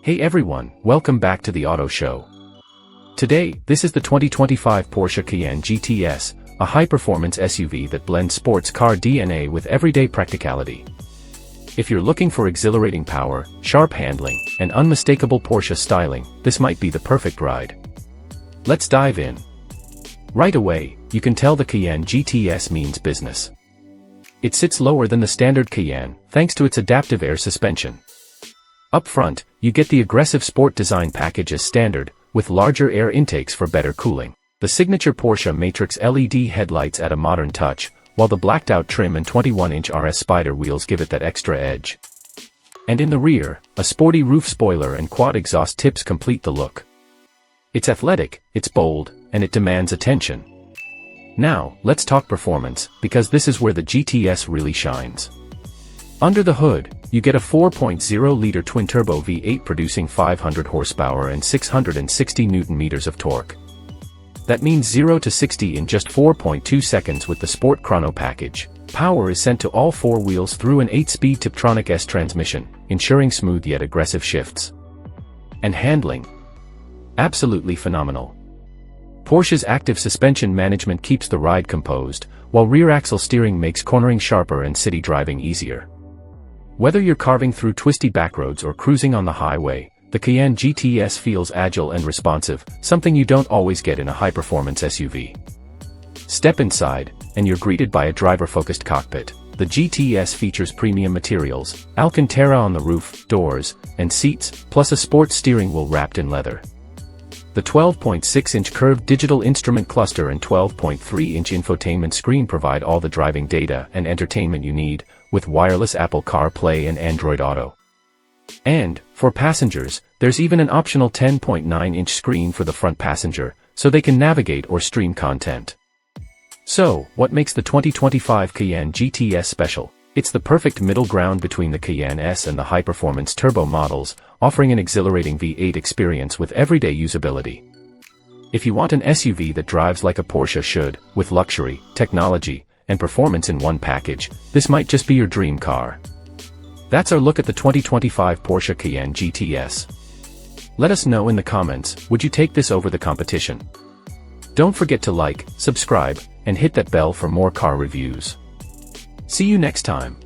Hey everyone, welcome back to the Auto Show. Today, this is the 2025 Porsche Cayenne GTS, a high-performance SUV that blends sports car DNA with everyday practicality. If you're looking for exhilarating power, sharp handling, and unmistakable Porsche styling, this might be the perfect ride. Let's dive in. Right away, you can tell the Cayenne GTS means business. It sits lower than the standard Cayenne, thanks to its adaptive air suspension. Up front, you get the aggressive SportDesign package as standard, with larger air intakes for better cooling. The signature Porsche Matrix LED headlights add a modern touch, while the blacked-out trim and 21-inch RS Spyder wheels give it that extra edge. And in the rear, a sporty roof spoiler and quad exhaust tips complete the look. It's athletic, it's bold, and it demands attention. Now, let's talk performance, because this is where the GTS really shines. Under the hood, you get a 4.0-liter twin-turbo V8 producing 500 horsepower and 660 Nm of torque. That means 0 to 60 in just 4.2 seconds with the Sport Chrono package. Power is sent to all four wheels through an 8-speed Tiptronic S transmission, ensuring smooth yet aggressive shifts. And handling? Absolutely phenomenal. Porsche's Active Suspension Management keeps the ride composed, while rear axle steering makes cornering sharper and city driving easier. Whether you're carving through twisty backroads or cruising on the highway, the Cayenne GTS feels agile and responsive, something you don't always get in a high-performance SUV. Step inside, and you're greeted by a driver-focused cockpit. The GTS features premium materials, Alcantara on the roof, doors, and seats, plus a sports steering wheel wrapped in leather. The 12.6-inch curved digital instrument cluster and 12.3-inch infotainment screen provide all the driving data and entertainment you need, with wireless Apple CarPlay and Android Auto. And, for passengers, there's even an optional 10.9-inch screen for the front passenger, so they can navigate or stream content. So, what makes the 2025 Cayenne GTS special? It's the perfect middle ground between the Cayenne S and the high-performance turbo models, offering an exhilarating V8 experience with everyday usability. If you want an SUV that drives like a Porsche should, with luxury, technology, and performance in one package, this might just be your dream car. That's our look at the 2025 Porsche Cayenne GTS. Let us know in the comments, would you take this over the competition? Don't forget to like, subscribe, and hit that bell for more car reviews. See you next time.